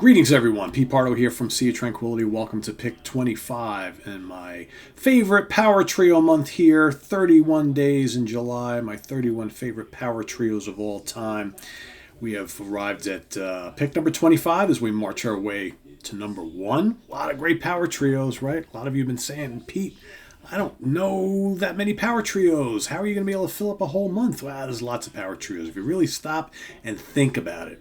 Greetings, everyone. Pete Pardo here from Sea of Tranquility. Welcome to Pick 25 and my favorite power trio month here. 31 days in July, my 31 favorite power trios of all time. We have arrived at pick number 25 as we march our way to number one. A lot of great power trios, right? A lot of you have been saying, Pete, I don't know that many power trios. How are you going to be able to fill up a whole month? Wow, there's lots of power trios. If you really stop and think about it,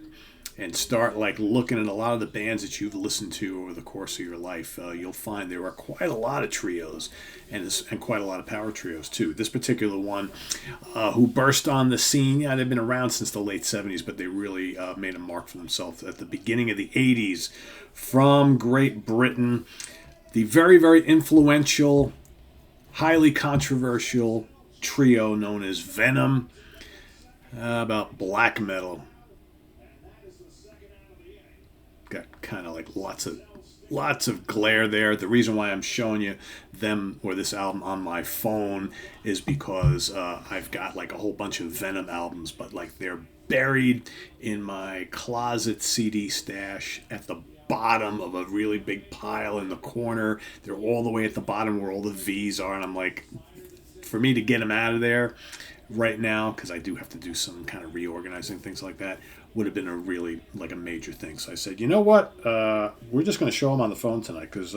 and start looking at a lot of the bands that you've listened to over the course of your life, you'll find there are quite a lot of trios and quite a lot of power trios too. This particular one, who burst on the scene, they've been around since the late 70s, but they really made a mark for themselves at the beginning of the 80s from Great Britain. The very, very influential, highly controversial trio known as Venom, about black metal. Got kind of lots of glare there. The reason why I'm showing you them or this album on my phone is because I've got a whole bunch of Venom albums, but they're buried in my closet CD stash at the bottom of a really big pile in the corner. They're all the way at the bottom where all the V's are, and I'm for me to get them out of there right now, because I do have to do some kind of reorganizing, things like that, would have been a really a major thing. So I said, you know what, we're just going to show them on the phone tonight because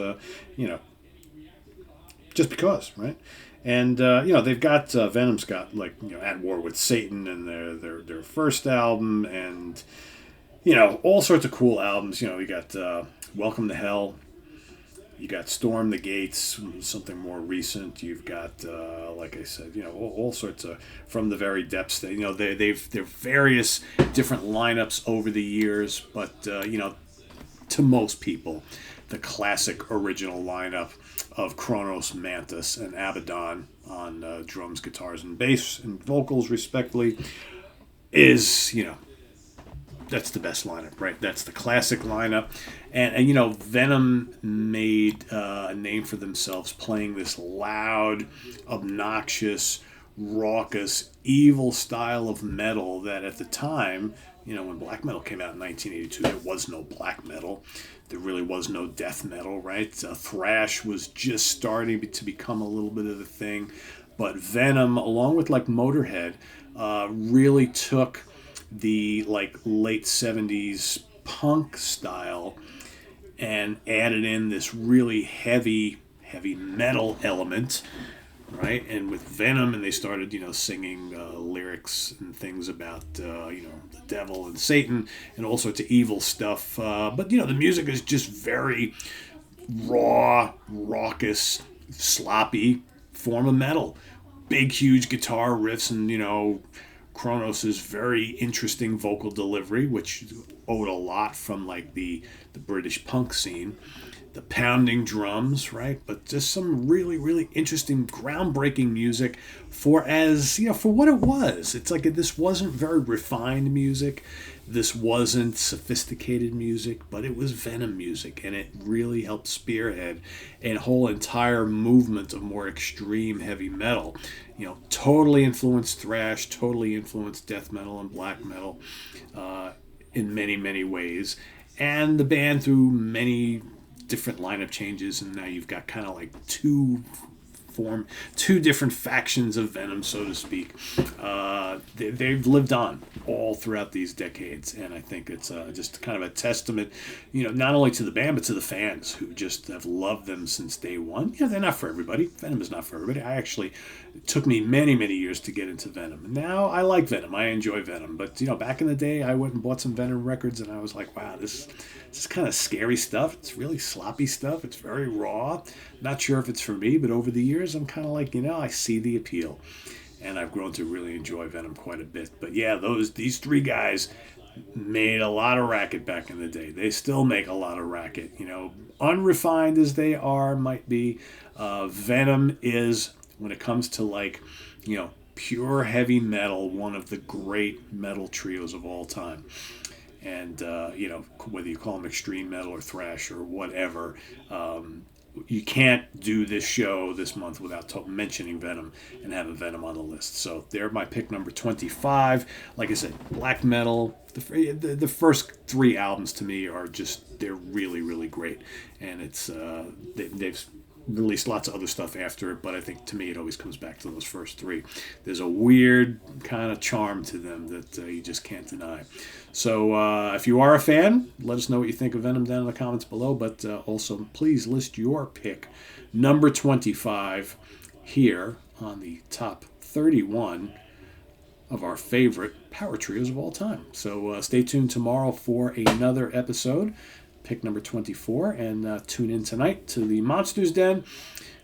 just because, right? And they've got Venom's got At War with Satan and their first album, and all sorts of cool albums. We got Welcome to Hell. You got Storm the Gates, something more recent. You've got, like I said, all sorts of from the very depths. They've various different lineups over the years, but to most people, the classic original lineup of Kronos, Mantis, and Abaddon on drums, guitars, and bass and vocals, respectively, is that's the best lineup, right? That's the classic lineup. And Venom made a name for themselves playing this loud, obnoxious, raucous, evil style of metal that at the time, when black metal came out in 1982, there was no black metal. There really was no death metal, right? Thrash was just starting to become a little bit of a thing. But Venom, along with Motorhead, really took the late 70s punk style and added in this really heavy metal element, right? And with Venom, and they started singing lyrics and things about the devil and Satan and all sorts of evil stuff, but the music is just very raw, raucous, sloppy form of metal. Big huge guitar riffs and Kronos' very interesting vocal delivery, which owed a lot from the British punk scene. The pounding drums, right? But just some really, really interesting, groundbreaking music for what it was. It's this wasn't very refined music. This wasn't sophisticated music, but it was Venom music, and it really helped spearhead a whole entire movement of more extreme heavy metal. Totally influenced thrash, totally influenced death metal and black metal in many, many ways. And the band, through many different lineup changes, and now you've got kind of two different factions of Venom, so to speak. They've lived on all throughout these decades, and I think it's just kind of a testament, not only to the band, but to the fans who just have loved them since day one. They're not for everybody. Venom is not for everybody. It took me many, many years to get into Venom. Now I like Venom. I enjoy Venom. But, back in the day, I went and bought some Venom records, and I was like, wow, this is kind of scary stuff. It's really sloppy stuff. It's very raw. Not sure if it's for me, but over the years, I'm kind of I see the appeal. And I've grown to really enjoy Venom quite a bit. But yeah, these three guys made a lot of racket back in the day. They still make a lot of racket. Unrefined as they might be, Venom is, when it comes to pure heavy metal, one of the great metal trios of all time. And, whether you call them extreme metal or thrash or whatever, you can't do this show this month without mentioning Venom and having Venom on the list. So they're my pick number 25. Like I said, black metal. The first three albums to me are just, they're really, really great. And it's they've released lots of other stuff after it, but I think to me it always comes back to those first three. There's a weird kind of charm to them that you just can't deny. So if you are a fan, let us know what you think of Venom down in the comments below, but also please list your pick, number 25, here on the top 31 of our favorite power trios of all time. So stay tuned tomorrow for another episode, pick number 24, and tune in tonight to the Monsters Den.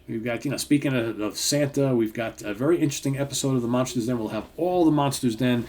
We've got, speaking of Santa, we've got a very interesting episode of the Monsters Den. We'll have all the Monsters Den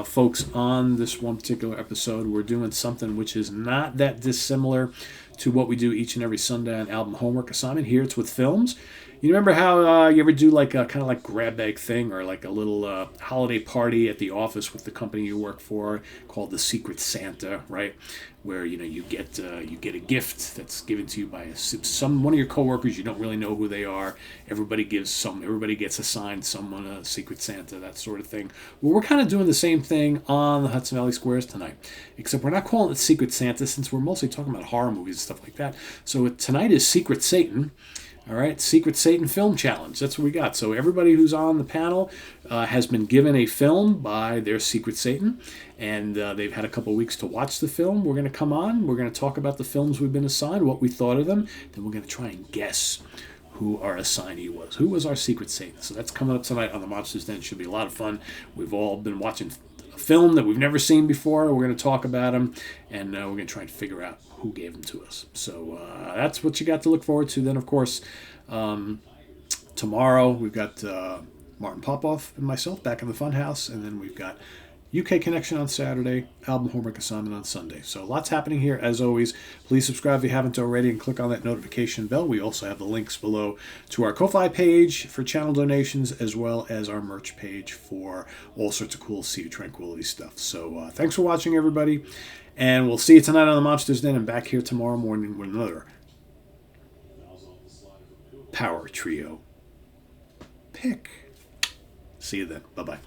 folks on this one particular episode. We're doing something which is not that dissimilar to what we do each and every Sunday on Album Homework Assignment. Here it's with films. You remember how you ever do like a kind of like grab bag thing, or like a little holiday party at the office with the company you work for called the Secret Santa, right? Where you get a gift that's given to you by one of your coworkers. You don't really know who they are. Everybody gets assigned someone a Secret Santa, that sort of thing. Well, we're kind of doing the same thing on the Hudson Valley Squares tonight, except we're not calling it Secret Santa since we're mostly talking about horror movies and stuff like that. So tonight is Secret Satan. All right, Secret Satan Film Challenge. That's what we got. So everybody who's on the panel has been given a film by their Secret Satan, and they've had a couple weeks to watch the film. We're going to come on. We're going to talk about the films we've been assigned, what we thought of them. Then we're going to try and guess who our assignee was. Who was our Secret Satan? So that's coming up tonight on the Monsters Den. It should be a lot of fun. We've all been watching a film that we've never seen before. We're going to talk about them, and we're going to try and figure out who gave them to us. So that's what you got to look forward to. Then, of course, tomorrow we've got Martin Popoff and myself back in the Funhouse, and then we've got UK Connection on Saturday, Album Homework Assignment on Sunday. So lots happening here, as always. Please subscribe if you haven't already and click on that notification bell. We also have the links below to our Ko-Fi page for channel donations, as well as our merch page for all sorts of cool Sea of Tranquility stuff. So thanks for watching, everybody, and we'll see you tonight on the Monsters Den and back here tomorrow morning with another Power Trio pick. See you then. Bye-bye.